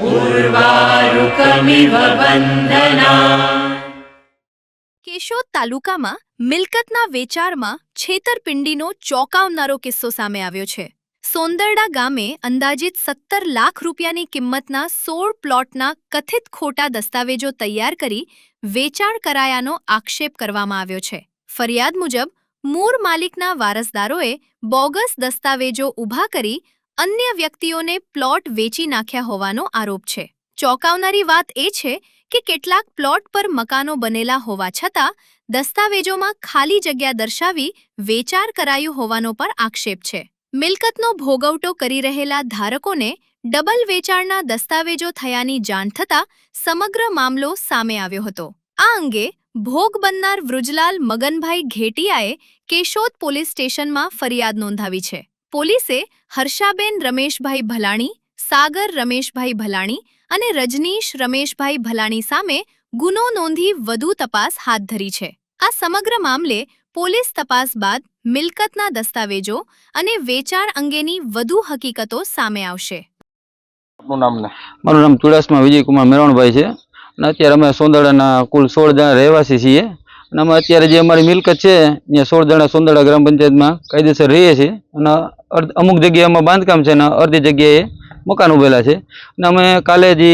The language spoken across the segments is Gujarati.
ઉર્વારુકમિવ વંદના। કેશોદ તાલુકામાં મિલકતના વેચાણમાં છેતરપિંડીનો ચોંકાવનારો કિસ્સો સામે આવ્યો છે। સોંદરડા ગામે અંદાજિત 17 લાખ રૂપિયાની કિંમતના 16 પ્લોટના કથિત ખોટા દસ્તાવેજો તૈયાર કરી વેચાણ કરાયાનો આક્ષેપ કરવામાં આવ્યો છે। ફરિયાદ મુજબ મૂળ માલિકના વારસદારોએ બોગસ દસ્તાવેજો ઊભા કરી અન્ય વ્યક્તિઓને પ્લોટ વેચી નાખ્યા હોવાનો આરોપ છે। ચોંકાવનારી વાત એ છે કે કેટલાક પ્લોટ પર મકાનો બનેલા હોવા છતાં દસ્તાવેજોમાં ખાલી જગ્યા દર્શાવી વેચાણ કરાયું હોવાનો પણ આક્ષેપ છે। મિલકતનો ભોગવટો કરી રહેલા ધારકોને ડબલ વેચાણના દસ્તાવેજો થયાની જાણ થતાં સમગ્ર મામલો સામે આવ્યો હતો। આ અંગે ભોગ બનનાર વૃજરાલ મગનભાઈ ઘેટિયાએ કેશોદ પોલીસ સ્ટેશનમાં ફરિયાદ નોંધાવી છે। પોલીસે હર્ષાબેન રમેશભાઈ ભલાણી, સાગર રમેશભાઈ ભલાણી અને રજનીશ રમેશભાઈ ભલાણી સામે ગુનો નોંધી વધુ તપાસ હાથ ધરી છે। આ સમગ્ર મામલે પોલીસ તપાસ બાદ મિલકતના દસ્તાવેજો અને વેચાણ અંગેની વધુ હકીકતો સામે આવશે। મારું નામ ચુડાસમા વિજયકુમાર મેરવણભાઈ છે અને અત્યારે અમે સોંદરડાના કુલ 16 જણા રહેવાસી છીએ અને અમે અત્યારે જે અમારી મિલકત છે ત્યાં 16 જણા સોંદરડા ગ્રામ પંચાયતમાં કાયદેસર રહીએ છીએ અને અમુક જગ્યાએમાં બાંધકામ છે અને અડધી જગ્યાએ મકાન ઉભેલા છે અને અમે કાલે જે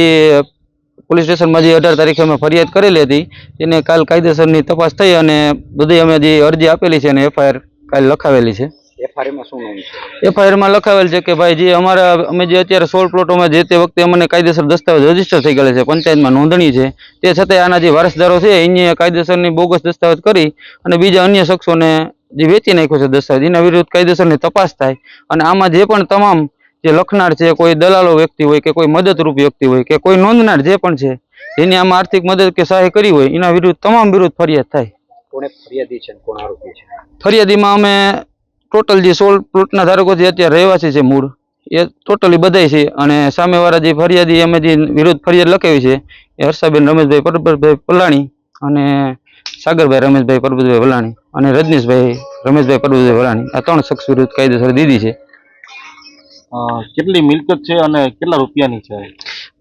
પોલીસ સ્ટેશનમાં જે 18 તારીખે અમે ફરિયાદ કરેલી હતી એને કાલ કાયદેસરની તપાસ થઈ અને બધી અમે જે અરજી આપેલી છે અને એફઆઈઆર કાલ લખાવેલી છે। એફઆઈઆરમાં લખાવેલ છે કે ભાઈ જે અમારા અમે જે અત્યારે 16 પ્લોટોમાં જે તે વખતે અમને કાયદેસર દસ્તાવેજ રજીસ્ટર થઈ ગયેલા છે, પંચાયતમાં નોંધણી છે, તે છતાંય આના જે વારસદારો છે એને કાયદેસરની બોગસ દસ્તાવેજ કરી અને બીજા અન્ય શખ્સોને જે વેચી નાખ્યો છે દસ્તાવેજ એના વિરુદ્ધ કાયદેસરની તપાસ થાય અને આમાં જે પણ તમામ જે લખનાર છે, કોઈ દલાલો વ્યક્તિ હોય કે કોઈ મદદરૂપ વ્યક્તિ હોય કે કોઈ નોંધનાર જે પણ છે જેની આમાં આર્થિક મદદ કે સહાય કરી હોય એના વિરુદ્ધ તમામ વિરુદ્ધ ફરિયાદ થાય। કોણે ફરિયાદી છે કોણ આરોપી છે? ફરિયાદીમાં અમે ટોટલ જે 16 પ્લોટના ધારકો જે અત્યારે રહેવાસી છે મૂળ એ ટોટલી બધાય છે અને સામેવાળા જે ફરિયાદી અમે જે વિરુદ્ધ ફરિયાદ લખાવી છે એ હર્ષાબેન રમેશભાઈ પરબતભાઈ ભલાણી અને સાગરભાઈ રમેશભાઈ પરબતભાઈ ભલાણી અને રજનીશભાઈ રમેશભાઈ પરબતભાઈ ભલાણી આ 3 શખ્સ વિરુદ્ધ કાયદેસર દીધી છે। કેટલી મિલકત છે અને કેટલા રૂપિયાની છે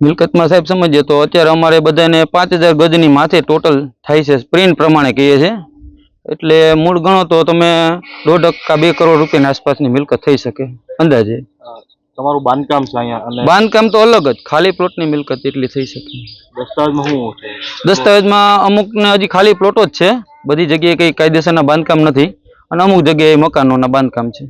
મિલકતમાં સાહેબ સમજીએ તો અત્યારે અમારે બધાને 5000 ગજની માથે ટોટલ થાય છે, પ્રિન્ટ પ્રમાણે કહીએ છીએ એટલે મૂળ ગણો તો તમે 1.5 કે 2 કરોડ રૂપિયાની આસપાસની મિલકત થઈ શકે અંદાજે। તમારું બાંધકામ છે અહીંયા અને બાંધકામ તો અલગ જ, ખાલી પ્લોટની મિલકત એટલી થઈ શકે। દસ્તાવેજમાં શું છે? દસ્તાવેજમાં અમુકને હજી ખાલી પ્લોટો જ છે, બધી જગ્યાએ કંઈ કાયદેસરના બાંધકામ નથી અને અમુક જગ્યાએ મકાનોના બાંધકામ છે।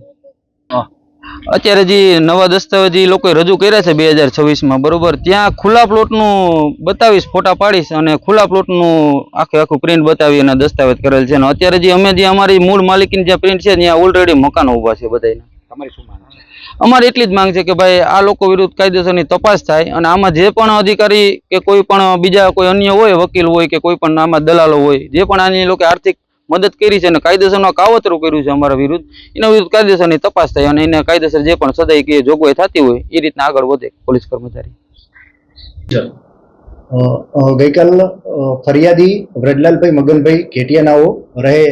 અત્યારે જે નવા દસ્તાવેજ એ લોકોએ રજૂ કર્યા છે 2026માં બરોબર, ત્યાં ખુલ્લા પ્લોટનું બતાવીશ, ફોટા પાડીશ અને ખુલ્લા પ્લોટનું આખું પ્રિન્ટ બતાવી અને દસ્તાવેજ કરેલ છે અને અત્યારે જે અમે જે અમારી મૂળ માલિકીની જ્યાં પ્રિન્ટ છે ત્યાં ઓલરેડી મકાનો ઊભા છે બધાના। તમારી શું માંગ છે? અમારી એટલી જ માંગ છે કે ભાઈ આ લોકો વિરુદ્ધ કાયદેસરની તપાસ થાય અને આમાં જે પણ અધિકારી કે કોઈ પણ બીજા કોઈ અન્ય હોય, વકીલ હોય કે કોઈ પણ આમાં દલાલો હોય, જે પણ આની લોકો આર્થિક મદદ કરી છે અને કાયદેસરનું કાવતરું કર્યું છે અમારા વિરુદ્ધ, એના વિરુદ્ધ કાયદેસરની તપાસ થાય અને એને કાયદેસર જે પણ સદાય કે જોગવાઈ થતી હોય એ રીતના આગળ વધે પોલીસ કર્મચારી। ગઈકાલ ફરિયાદી વૃજરાલભાઈ મગનભાઈ ઘેટિયાનાઓ રહે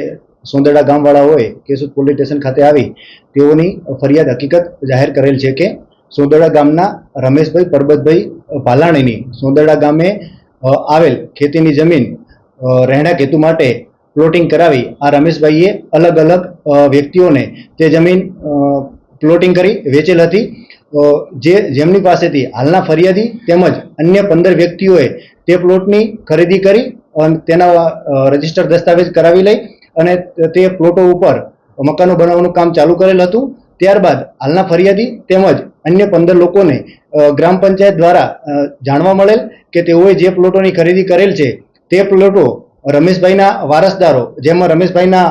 સોંદરડા ગામવાળા હોય કેશોદ પોલીસ સ્ટેશન ખાતે આવી તેઓની ફરિયાદ હકીકત જાહેર કરેલ છે કે સોંદરડા ગામના રમેશભાઈ પરબતભાઈ ભાલાણીની સોંદરડા ગામે આવેલ ખેતીની જમીન રહેણાંક હેતુ માટે પ્લોટિંગ કરાવી આ રમેશભાઈએ અલગ અલગ વ્યક્તિઓને તે જમીન પ્લોટિંગ કરી વેચેલ હતી, જેમની પાસેથી હાલના ફરિયાદી તેમજ અન્ય 15 વ્યક્તિઓએ તે પ્લોટની ખરીદી કરી અને તેના રજીસ્ટર દસ્તાવેજ કરાવી લઈ અને તે પ્લોટો ઉપર મકાનો બનાવવાનું કામ ચાલુ કરેલ હતું। ત્યારબાદ હાલના ફરિયાદી તેમજ અન્ય 15 લોકોને ગ્રામ પંચાયત દ્વારા જાણવા મળેલ કે તેઓએ જે પ્લોટોની ખરીદી કરેલ છે તે પ્લોટો રમેશભાઈના વારસદારો જેમાં રમેશભાઈના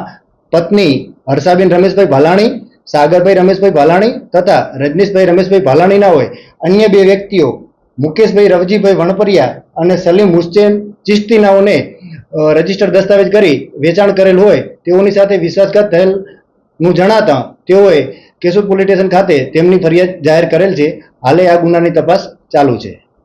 પત્ની હર્ષાબેન રમેશભાઈ ભાલાણી, સાગરભાઈ રમેશભાઈ ભાલાણી તથા રજનીશભાઈ રમેશભાઈ ભાલાણીના હોય અન્ય 2 વ્યક્તિઓ મુકેશભાઈ રવજીભાઈ વણપરિયા અને સલીમ હુસેન ચિશ્તીનાઓને રજીસ્ટર દસ્તાવેજ કરી વેચાણ કરેલ હોય તેઓની સાથે વિશ્વાસઘાત થયેલનું જણાતા તેઓએ કેશોદ પોલીસ સ્ટેશન ખાતે તેમની ફરિયાદ જાહેર કરેલ છે। હાલે આ ગુનાની તપાસ ચાલુ છે।